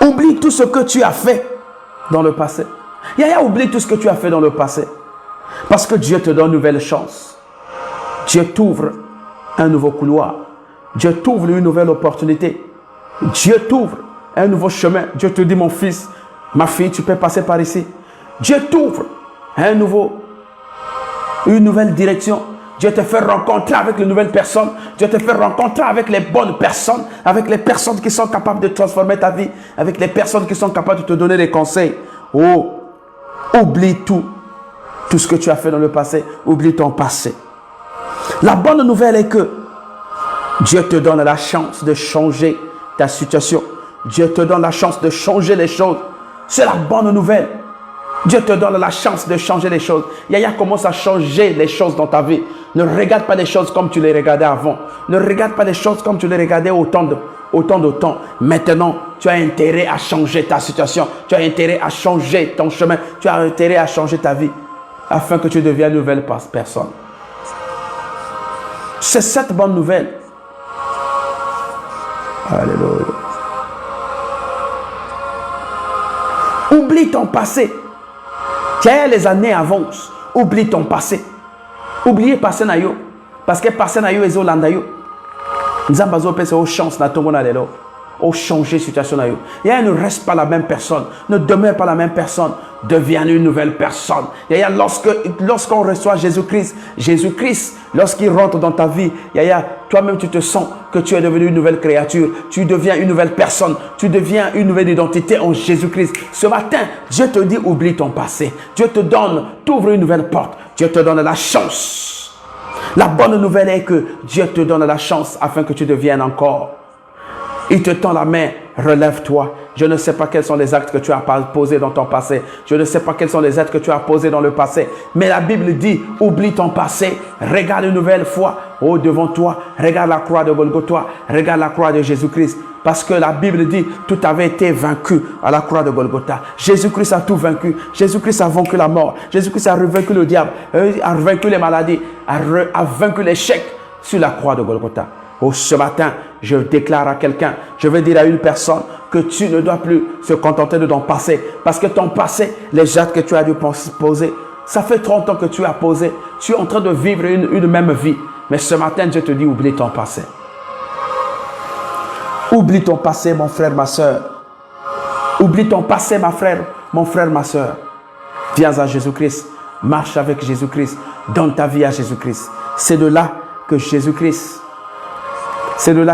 Oublie tout ce que tu as fait dans le passé. Yaya, oublie tout ce que tu as fait dans le passé. Parce que Dieu te donne une nouvelle chance. Dieu t'ouvre un nouveau couloir. Dieu t'ouvre une nouvelle opportunité. Dieu t'ouvre un nouveau chemin. Dieu te dit, mon fils, ma fille, tu peux passer par ici. Dieu t'ouvre une nouvelle direction. Dieu te fait rencontrer avec les nouvelles personnes. Dieu te fait rencontrer avec les bonnes personnes, avec les personnes qui sont capables de transformer ta vie, avec les personnes qui sont capables de te donner des conseils. Oh, oublie tout ce que tu as fait dans le passé. Oublie ton passé. La bonne nouvelle est que Dieu te donne la chance de changer ta situation. Dieu te donne la chance de changer les choses. C'est la bonne nouvelle. Dieu te donne la chance de changer les choses. Yaya commence à changer les choses dans ta vie. Ne regarde pas les choses comme tu les regardais avant. Ne regarde pas les choses comme tu les regardais autant de temps. Maintenant, tu as intérêt à changer ta situation. Tu as intérêt à changer ton chemin. Tu as intérêt à changer ta vie afin que tu deviennes une nouvelle personne. C'est cette bonne nouvelle. Alléluia. Oublie ton passé. Tiens, les années avancent. Oublie ton passé. Oubliez passé na yo. Parce que passé na yo est Zolanda yo. Nzambazo pese au chance na tongo na lelo. Au changer situation na yo. Yaya, ne reste pas la même personne. Ne demeure pas la même personne. Deviens une nouvelle personne. Yaya, lorsqu'on reçoit Jésus-Christ, lorsqu'il rentre dans ta vie, Yaya, toi-même tu te sens que tu es devenu une nouvelle créature. Tu deviens une nouvelle personne. Tu deviens une nouvelle identité en Jésus-Christ. Ce matin, Dieu te dit, oublie ton passé. Dieu te donne, t'ouvre une nouvelle porte. Dieu te donne la chance. La bonne nouvelle est que Dieu te donne la chance afin que tu deviennes encore. Il te tend la main, relève-toi. Je ne sais pas quels sont les actes que tu as posés dans ton passé. Je ne sais pas quels sont les actes que tu as posés dans le passé. Mais la Bible dit, oublie ton passé. Regarde une nouvelle fois devant toi. Regarde la croix de Golgotha. Regarde la croix de Jésus-Christ. Parce que la Bible dit, tout avait été vaincu à la croix de Golgotha. Jésus-Christ a tout vaincu. Jésus-Christ a vaincu la mort. Jésus-Christ a vaincu le diable. A vaincu les maladies. A vaincu l'échec sur la croix de Golgotha. Ce matin, je déclare à quelqu'un, je vais dire à une personne que tu ne dois plus se contenter de ton passé. Parce que ton passé, les actes que tu as dû poser, ça fait 30 ans que tu as posé. Tu es en train de vivre une même vie. Mais ce matin, Dieu te dit, oublie ton passé. Oublie ton passé, mon frère, ma soeur. Oublie ton passé, ma frère, mon frère, ma soeur. Viens à Jésus-Christ. Marche avec Jésus-Christ. Donne ta vie à Jésus-Christ. C'est de là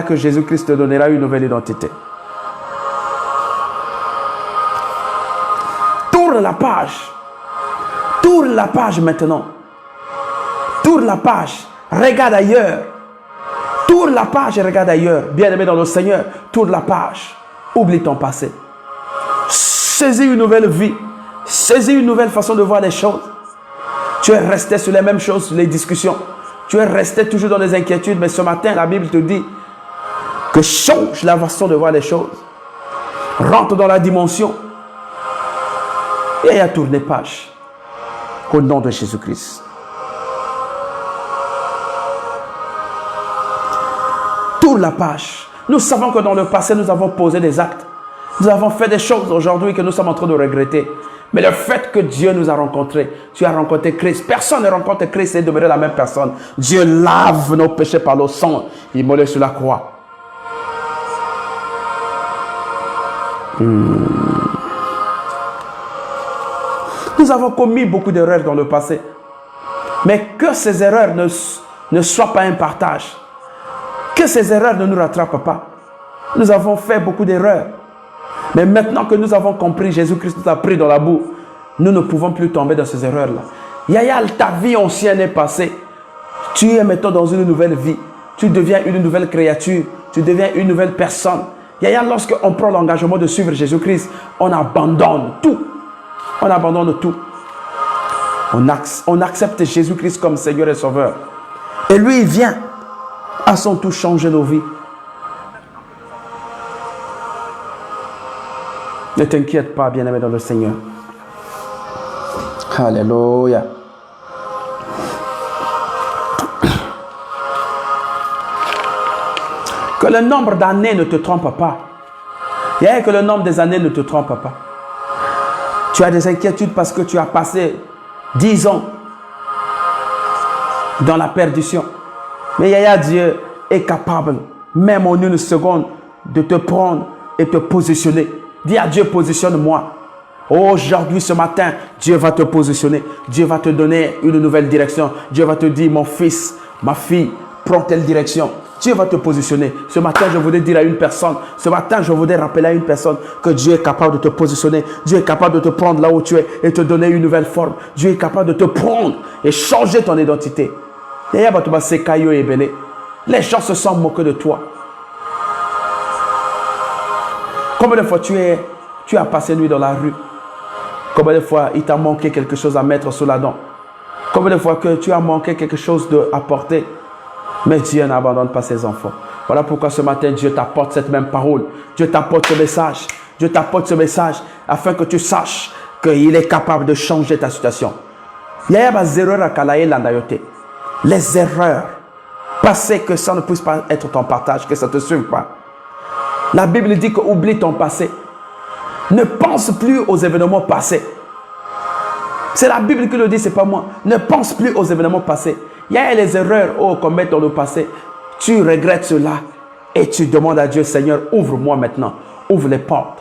que Jésus-Christ te donnera une nouvelle identité. Tourne la page. Tourne la page maintenant. Tourne la page. Regarde ailleurs. Tourne la page et regarde ailleurs. Bien-aimé dans le Seigneur, tourne la page. Oublie ton passé. Saisis une nouvelle vie. Saisis une nouvelle façon de voir les choses. Tu es resté sur les mêmes choses, sur les discussions. Tu es resté toujours dans les inquiétudes. Mais ce matin, la Bible te dit que change la façon de voir les choses. Rentre dans la dimension. Et à tourner page. Au nom de Jésus-Christ. Tourne la page. Nous savons que dans le passé, nous avons posé des actes. Nous avons fait des choses aujourd'hui que nous sommes en train de regretter. Mais le fait que Dieu nous a rencontrés, tu as rencontré Christ. Personne ne rencontre Christ et demeurer la même personne. Dieu lave nos péchés par le sang immolé sur la croix. Nous avons commis beaucoup d'erreurs dans le passé. Mais que ces erreurs ne soient pas un partage. Que ces erreurs ne nous rattrapent pas. Nous avons fait beaucoup d'erreurs. Mais maintenant que nous avons compris, Jésus-Christ nous a pris dans la boue, nous ne pouvons plus tomber dans ces erreurs-là. Yaya, ta vie ancienne est passée. Tu es maintenant dans une nouvelle vie. Tu deviens une nouvelle créature. Tu deviens une nouvelle personne. Yaya, lorsqu'on prend l'engagement de suivre Jésus-Christ, on abandonne tout. On abandonne tout. On accepte Jésus-Christ comme Seigneur et Sauveur. Et lui, il vient à son tour changer nos vies. Ne t'inquiète pas, bien-aimé dans le Seigneur. Alléluia. Que le nombre d'années ne te trompe pas. Que le nombre des années ne te trompe pas. Tu as des inquiétudes parce que tu as passé 10 ans dans la perdition. Mais Yaya, Dieu est capable, même en une seconde, de te prendre et te positionner. Dis à Dieu, positionne-moi. Aujourd'hui, ce matin, Dieu va te positionner. Dieu va te donner une nouvelle direction. Dieu va te dire, mon fils, ma fille, prends telle direction. Dieu va te positionner. Ce matin, je voudrais dire à une personne, ce matin, je voudrais rappeler à une personne que Dieu est capable de te positionner. Dieu est capable de te prendre là où tu es et te donner une nouvelle forme. Dieu est capable de te prendre et changer ton identité. Les gens se sont moqués de toi. Combien de fois tu as passé nuit dans la rue? Combien de fois il t'a manqué quelque chose à mettre sous la dent? Combien de fois que tu as manqué quelque chose à porter? Mais Dieu n'abandonne pas ses enfants. Voilà pourquoi ce matin, Dieu t'apporte cette même parole. Dieu t'apporte ce message. Dieu t'apporte ce message afin que tu saches qu'il est capable de changer ta situation. Il y a des erreurs à Kalaï Landayote. Les erreurs passées, que ça ne puisse pas être ton partage, que ça ne te suive pas. La Bible dit que oublie ton passé. Ne pense plus aux événements passés. C'est la Bible qui le dit, ce n'est pas moi. Ne pense plus aux événements passés. Il y a les erreurs qu'on met dans le passé. Tu regrettes cela et tu demandes à Dieu, Seigneur, ouvre-moi maintenant. Ouvre les portes.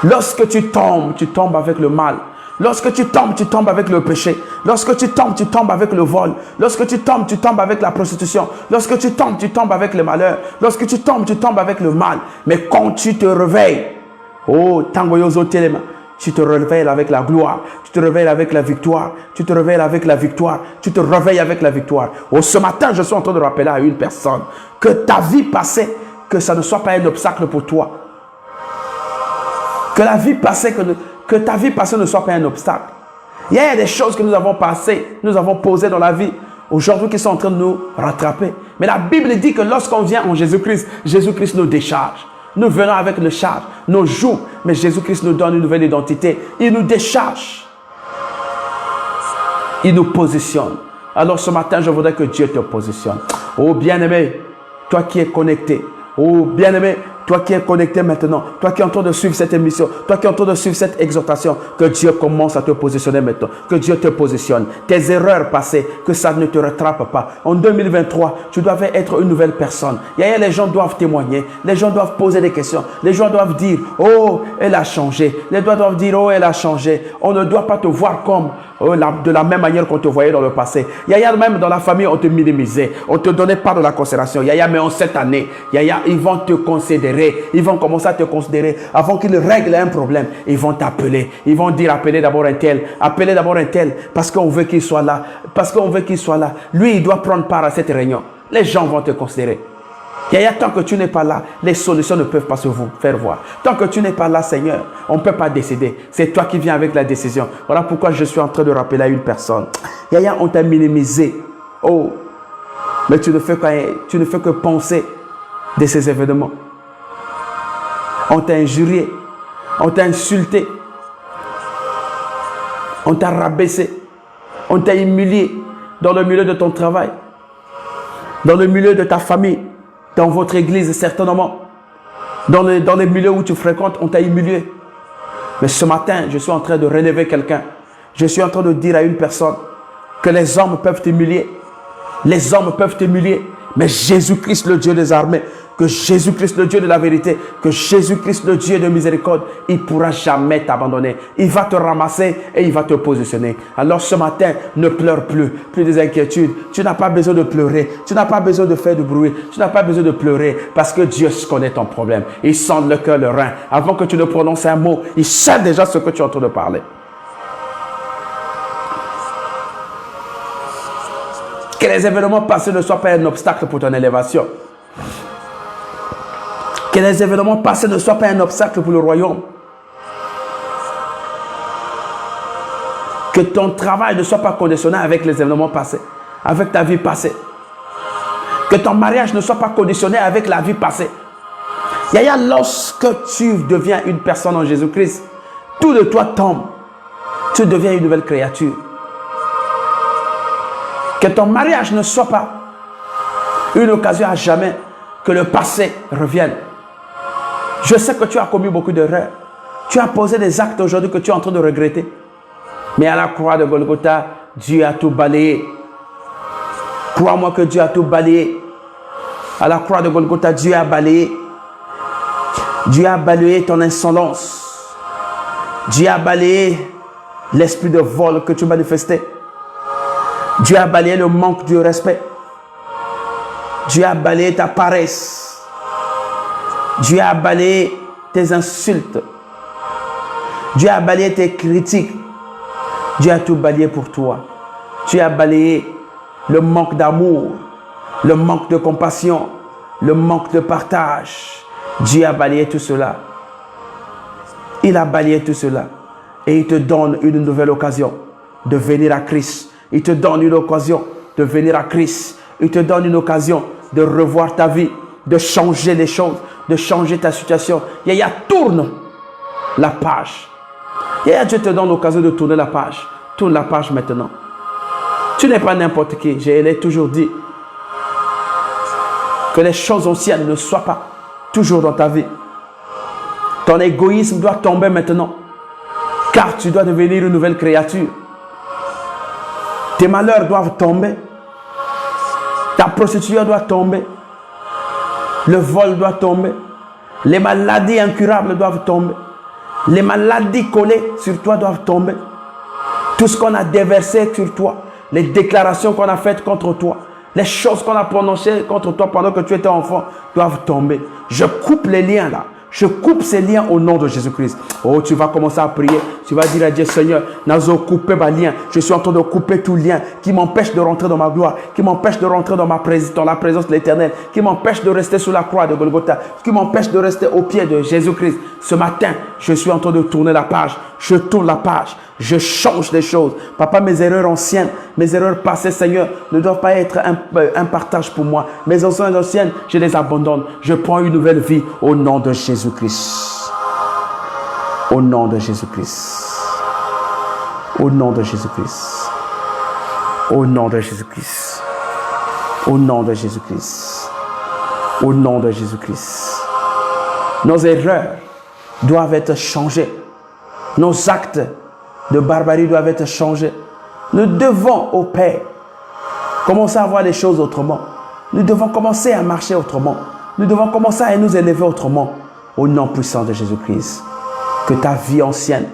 Lorsque tu tombes avec le mal. Lorsque tu tombes avec le péché. Lorsque tu tombes avec le vol. Lorsque tu tombes avec la prostitution. Lorsque tu tombes avec le malheur. Lorsque tu tombes avec le mal. Mais quand tu te réveilles, oh, Tangoyozo Telema, tu te réveilles avec la gloire. Tu te réveilles avec la victoire. Tu te réveilles avec la victoire. Tu te réveilles avec la victoire. Oh, ce matin, je suis en train de rappeler à une personne que ta vie passée, que ça ne soit pas un obstacle pour toi. Que la vie passée, que ta vie passée ne soit pas un obstacle. Il y a des choses que nous avons passées, nous avons posées dans la vie, aujourd'hui qui sont en train de nous rattraper. Mais la Bible dit que lorsqu'on vient en Jésus-Christ, Jésus-Christ nous décharge. Nous venons avec le charge, nos jours, mais Jésus-Christ nous donne une nouvelle identité. Il nous décharge. Il nous positionne. Alors ce matin, je voudrais que Dieu te positionne. Oh bien-aimé, toi qui es connecté. Oh bien-aimé, toi qui es connecté maintenant, toi qui es en train de suivre cette émission, toi qui es en train de suivre cette exhortation, que Dieu commence à te positionner maintenant, que Dieu te positionne. Tes erreurs passées, que ça ne te rattrape pas. En 2023, tu dois être une nouvelle personne. Les gens doivent témoigner, les gens doivent poser des questions, les gens doivent dire, oh, elle a changé. Les gens doivent dire, oh, elle a changé. On ne doit pas te voir comme de la même manière qu'on te voyait dans le passé. Même dans la famille, on te minimisait, on ne te donnait pas de la considération. Mais en cette année, ils vont te considérer. Ils vont commencer à te considérer avant qu'ils règlent un problème. Ils vont t'appeler. Ils vont dire appelez d'abord un tel. Appelez d'abord un tel parce qu'on veut qu'il soit là. Parce qu'on veut qu'il soit là. Lui, il doit prendre part à cette réunion. Les gens vont te considérer. Yaya, tant que tu n'es pas là, les solutions ne peuvent pas se faire voir. Tant que tu n'es pas là, Seigneur, on ne peut pas décider. C'est toi qui viens avec la décision. Voilà pourquoi je suis en train de rappeler à une personne. Yaya, on t'a minimisé. Oh, mais tu ne fais que penser de ces événements. On t'a injurié, on t'a insulté, on t'a rabaissé, on t'a humilié dans le milieu de ton travail, dans le milieu de ta famille, dans votre église certainement, dans les milieux où tu fréquentes, on t'a humilié. Mais ce matin, je suis en train de relever quelqu'un. Je suis en train de dire à une personne que les hommes peuvent t'humilier. Les hommes peuvent t'humilier. Mais Jésus-Christ, le Dieu des armées, que Jésus-Christ, le Dieu de la vérité, que Jésus-Christ, le Dieu de miséricorde, il ne pourra jamais t'abandonner. Il va te ramasser et il va te positionner. Alors ce matin, ne pleure plus des inquiétudes. Tu n'as pas besoin de pleurer. Tu n'as pas besoin de faire du bruit. Tu n'as pas besoin de pleurer parce que Dieu connaît ton problème. Il sent le cœur, le rein. Avant que tu ne prononces un mot, il sait déjà ce que tu es en train de parler. Que les événements passés ne soient pas un obstacle pour ton élévation. Que les événements passés ne soient pas un obstacle pour le royaume. Que ton travail ne soit pas conditionné avec les événements passés, avec ta vie passée. Que ton mariage ne soit pas conditionné avec la vie passée. Yaya, lorsque tu deviens une personne en Jésus-Christ, tout de toi tombe. Tu deviens une nouvelle créature. Que ton mariage ne soit pas une occasion à jamais que le passé revienne. Je sais que tu as commis beaucoup d'erreurs. Tu as posé des actes aujourd'hui que tu es en train de regretter. Mais à la croix de Golgotha, Dieu a tout balayé. Crois-moi que Dieu a tout balayé. À la croix de Golgotha, Dieu a balayé. Dieu a balayé ton insolence. Dieu a balayé l'esprit de vol que tu manifestais. Dieu a balayé le manque de respect. Dieu a balayé ta paresse. Dieu a balayé tes insultes. Dieu a balayé tes critiques. Dieu a tout balayé pour toi. Dieu a balayé le manque d'amour, le manque de compassion, le manque de partage. Dieu a balayé tout cela. Il a balayé tout cela. Et il te donne une nouvelle occasion de venir à Christ. Il te donne une occasion de venir à Christ. Il te donne une occasion de revoir ta vie, de changer les choses, de changer ta situation. Yaya, tourne la page. Yaya, Dieu te donne l'occasion de tourner la page. Tourne la page maintenant. Tu n'es pas n'importe qui. Je l'ai toujours dit. Que les choses anciennes ne soient pas toujours dans ta vie. Ton égoïsme doit tomber maintenant. Car tu dois devenir une nouvelle créature. Tes malheurs doivent tomber. Ta prostitution doit tomber. Le vol doit tomber. Les maladies incurables doivent tomber. Les maladies collées sur toi doivent tomber. Tout ce qu'on a déversé sur toi, les déclarations qu'on a faites contre toi, les choses qu'on a prononcées contre toi pendant que tu étais enfant doivent tomber. Je coupe les liens là. Je coupe ces liens au nom de Jésus-Christ. Oh, tu vas commencer à prier. Tu vas dire à Dieu, Seigneur, nazo couper ma lien. Je suis en train de couper tout lien qui m'empêche de rentrer dans ma gloire, qui m'empêche de rentrer dans la présence de l'Éternel, qui m'empêche de rester sous la croix de Golgotha, qui m'empêche de rester au pied de Jésus-Christ. Ce matin, je suis en train de tourner la page. Je tourne la page. Je change les choses. Papa, mes erreurs anciennes, mes erreurs passées, Seigneur, ne doivent pas être un partage pour moi. Mes erreurs anciennes, je les abandonne. Je prends une nouvelle vie au nom de Jésus-Christ. Au nom de Jésus-Christ. Au nom de Jésus-Christ. Au nom de Jésus-Christ. Au nom de Jésus-Christ. Au nom de Jésus-Christ. Nos erreurs doivent être changées. Nos actes de barbarie doivent être changés. Nous devons, au Père, commencer à voir les choses autrement. Nous devons commencer à marcher autrement. Nous devons commencer à nous élever autrement. Au nom puissant de Jésus-Christ. Que ta vie ancienne,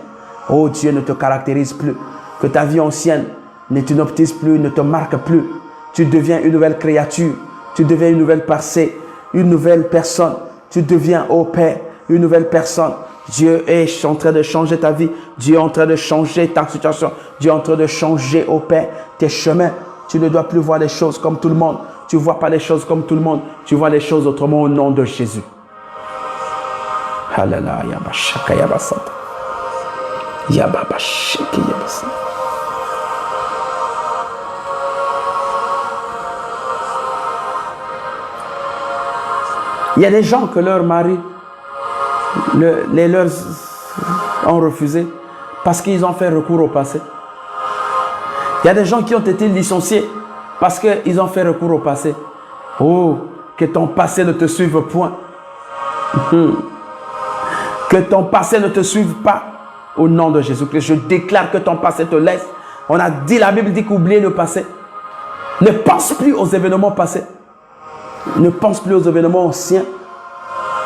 oh Dieu, ne te caractérise plus. Que ta vie ancienne ne t'inoptise plus, ne te marque plus. Tu deviens une nouvelle créature. Tu deviens une nouvelle pensée, une nouvelle personne. Tu deviens, oh Père, une nouvelle personne. Dieu est en train de changer ta vie. Dieu est en train de changer ta situation. Dieu est en train de changer, oh Père, tes chemins. Tu ne dois plus voir les choses comme tout le monde. Tu ne vois pas les choses comme tout le monde. Tu vois les choses autrement au nom de Jésus. Il y a des gens que leur mari les leurs ont refusé parce qu'ils ont fait recours au passé. Il y a des gens qui ont été licenciés parce qu'ils ont fait recours au passé. Oh, que ton passé ne te suive point. Que ton passé ne te suive pas. Au nom de Jésus-Christ, je déclare que ton passé te laisse. On a dit, la Bible dit qu'oublier le passé. Ne pense plus aux événements passés. Ne pense plus aux événements anciens.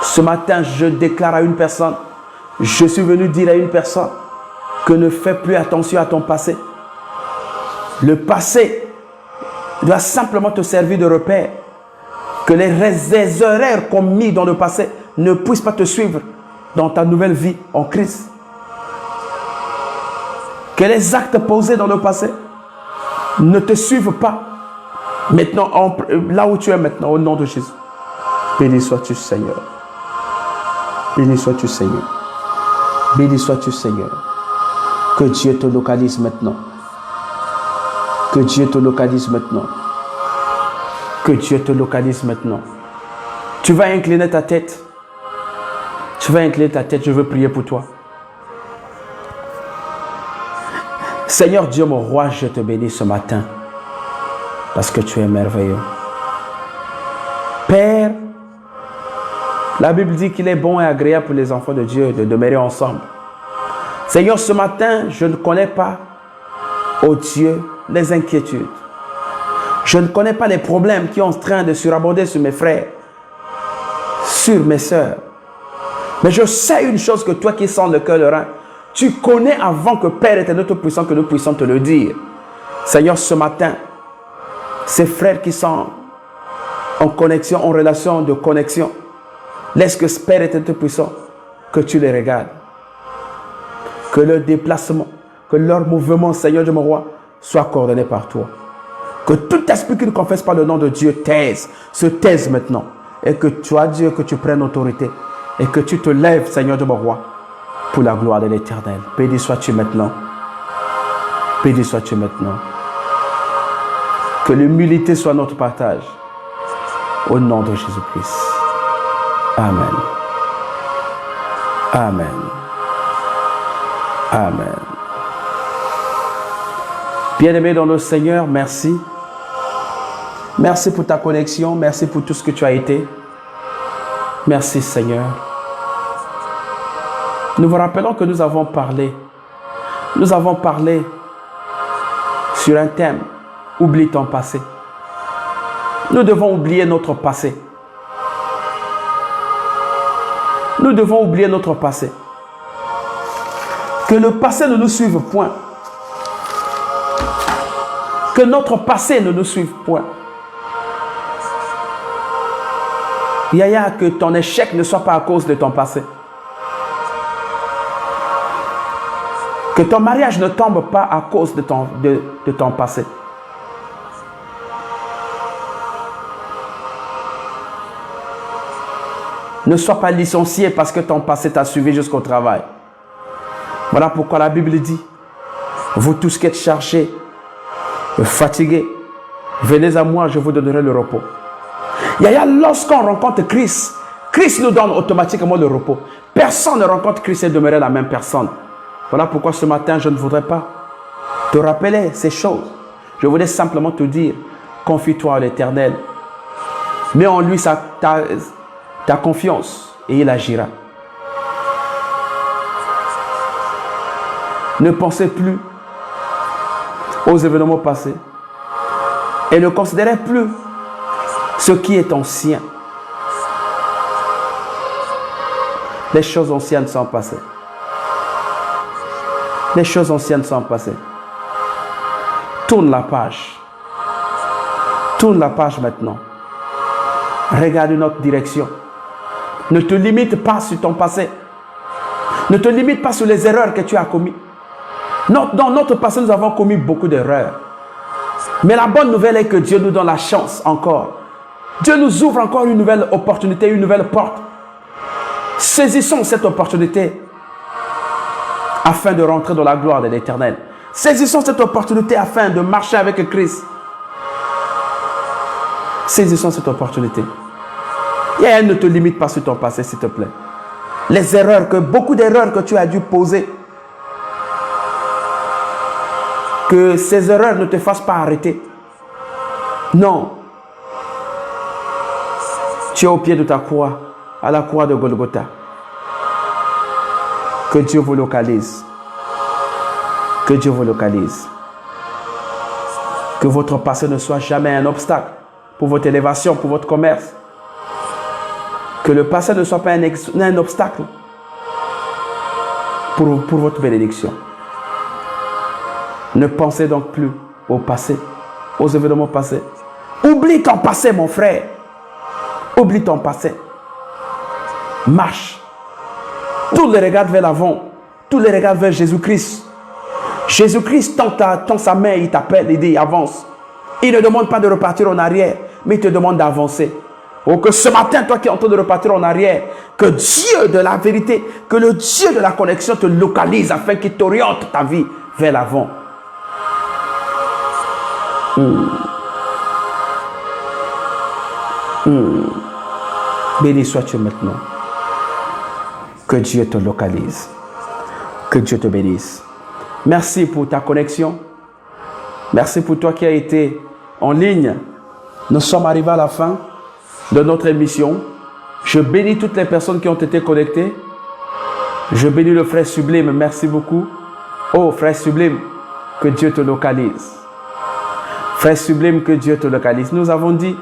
Ce matin, je déclare à une personne, je suis venu dire à une personne que ne fais plus attention à ton passé. Le passé doit simplement te servir de repère. Que les erreurs commises dans le passé ne puissent pas te suivre dans ta nouvelle vie en Christ. Que les actes posés dans le passé ne te suivent pas. Maintenant, là où tu es maintenant, au nom de Jésus. Béni sois-tu, Seigneur. Béni sois-tu, Seigneur. Béni sois-tu, Seigneur. Que Dieu te localise maintenant. Que Dieu te localise maintenant. Que Dieu te localise maintenant. Tu vas incliner ta tête. Tu vas incliner ta tête. Je veux prier pour toi. Seigneur Dieu, mon roi, je te bénis ce matin. Parce que tu es merveilleux. Père, la Bible dit qu'il est bon et agréable pour les enfants de Dieu de demeurer ensemble. Seigneur, ce matin, je ne connais pas, oh Dieu, les inquiétudes. Je ne connais pas les problèmes qui sont en train de surabonder sur mes frères, sur mes sœurs. Mais je sais une chose, que toi qui sens le cœur, le rein, tu connais avant que Père éternel tout-puissant, que nous puissions te le dire. Seigneur, ce matin, ces frères qui sont en connexion, en relation de connexion, laisse que ce Père éternel tout-puissant, que tu les regardes. Que leur déplacement, que leur mouvement, Seigneur de mon roi, soit coordonné par toi. Que tout esprit qui ne confesse pas le nom de Dieu se taise maintenant. Et que toi, Dieu, que tu prennes autorité. Et que tu te lèves, Seigneur de mon roi, pour la gloire de l'Éternel. Béni sois-tu maintenant. Béni sois-tu maintenant. Que l'humilité soit notre partage. Au nom de Jésus-Christ. Amen. Amen. Amen. Bien-aimé dans le Seigneur, merci. Merci pour ta connexion. Merci pour tout ce que tu as été. Merci Seigneur. Nous vous rappelons que nous avons parlé. Nous avons parlé sur un thème. Oublie ton passé. Nous devons oublier notre passé. Nous devons oublier notre passé. Que le passé ne nous suive point. Que notre passé ne nous suive point. Yaya, que ton échec ne soit pas à cause de ton passé. Que ton mariage ne tombe pas à cause de ton passé. Ne sois pas licencié parce que ton passé t'a suivi jusqu'au travail. Voilà pourquoi la Bible dit, vous tous qui êtes chargés, fatigués, venez à moi, je vous donnerai le repos. Yaya, lorsqu'on rencontre Christ, Christ nous donne automatiquement le repos. Personne ne rencontre Christ et demeurer la même personne. Voilà pourquoi ce matin, je ne voudrais pas te rappeler ces choses. Je voudrais simplement te dire, confie-toi à l'Éternel. Mets en lui ta confiance et il agira. Ne pensez plus aux événements passés et ne considérez plus ce qui est ancien. Les choses anciennes sont passées. Les choses anciennes sont passées. Tourne la page. Tourne la page maintenant. Regarde une autre direction. Ne te limite pas sur ton passé. Ne te limite pas sur les erreurs que tu as commises. Dans notre passé, nous avons commis beaucoup d'erreurs. Mais la bonne nouvelle est que Dieu nous donne la chance encore. Dieu nous ouvre encore une nouvelle opportunité, une nouvelle porte. Saisissons cette opportunité afin de rentrer dans la gloire de l'Éternel. Saisissons cette opportunité afin de marcher avec Christ. Saisissons cette opportunité. Et elle ne te limite pas sur ton passé, s'il te plaît. Les erreurs, beaucoup d'erreurs que tu as dû poser, que ces erreurs ne te fassent pas arrêter. Non. Tu es au pied de ta croix, à la croix de Golgotha. Que Dieu vous localise. Que Dieu vous localise. Que votre passé ne soit jamais un obstacle pour votre élévation, pour votre commerce. Que le passé ne soit pas un obstacle pour votre bénédiction. Ne pensez donc plus au passé, aux événements passés. Oublie ton passé, mon frère. Oublie ton passé. Marche. Tous les regards vers l'avant. Tous les regards vers Jésus-Christ. Jésus-Christ tend sa main, il t'appelle, il dit avance. Il ne demande pas de repartir en arrière, mais il te demande d'avancer. Oh, que ce matin, toi qui es en train de repartir en arrière, que Dieu de la vérité, que le Dieu de la connexion te localise afin qu'il t'oriente ta vie vers l'avant. Béni sois-tu maintenant. Que Dieu te localise. Que Dieu te bénisse. Merci pour ta connexion. Merci pour toi qui as été en ligne. Nous sommes arrivés à la fin de notre émission. Je bénis toutes les personnes qui ont été connectées. Je bénis le frère Sublime. Merci beaucoup. Oh, frère Sublime, que Dieu te localise. Frère Sublime, que Dieu te localise. Nous avons dit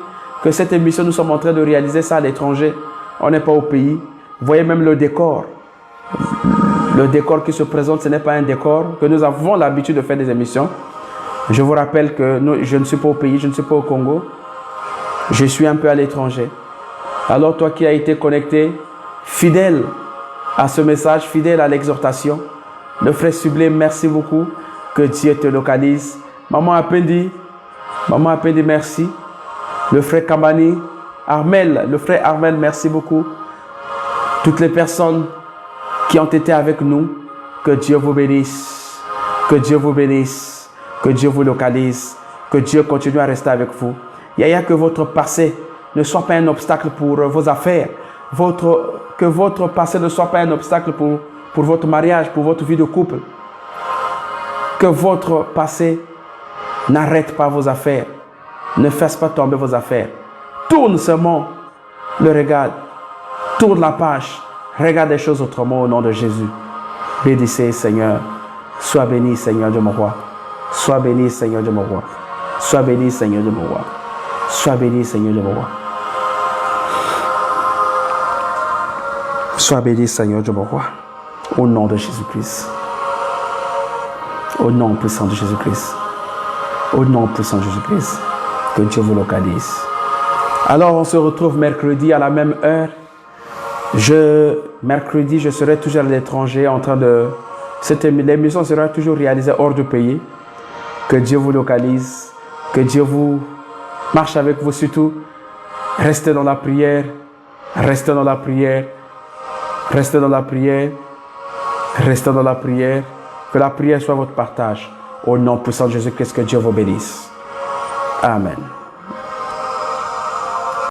que cette émission, nous sommes en train de réaliser ça à l'étranger. On n'est pas au pays. Vous voyez même le décor. Le décor qui se présente, ce n'est pas un décor que nous avons l'habitude de faire des émissions. Je vous rappelle que je ne suis pas au pays, je ne suis pas au Congo. Je suis un peu à l'étranger. Alors toi qui as été connecté, fidèle à ce message, fidèle à l'exhortation, le frère Sublime, merci beaucoup. Que Dieu te localise. Maman Apendi, merci. Le frère Kambani, Armel, le frère Armel, merci beaucoup. Toutes les personnes qui ont été avec nous, que Dieu vous bénisse. Que Dieu vous bénisse. Que Dieu vous localise. Que Dieu continue à rester avec vous. Yaya, que votre passé ne soit pas un obstacle pour vos affaires. Que votre passé ne soit pas un obstacle pour votre mariage, pour votre vie de couple. Que votre passé n'arrête pas vos affaires. Ne fasse pas tomber vos affaires. Tourne seulement le regard. Tourne la page. Regarde les choses autrement au nom de Jésus. Bénissez, Seigneur. Sois béni, Seigneur de mon roi. Sois béni, Seigneur de mon roi. Sois béni, Seigneur de mon roi. Sois béni, Seigneur de mon roi. Sois béni, Seigneur de mon roi. Au nom de Jésus-Christ. Au nom puissant de Jésus-Christ. Au nom puissant de Jésus-Christ. Que Dieu vous localise. Alors, on se retrouve mercredi à la même heure. Mercredi, je serai toujours à l'étranger en train de... L'émission sera toujours réalisée hors du pays. Que Dieu vous localise. Que Dieu vous marche avec vous surtout. Restez dans la prière. Restez dans la prière. Restez dans la prière. Restez dans la prière. Que la prière soit votre partage. Au nom puissant de Jésus-Christ, que Dieu vous bénisse. Amen.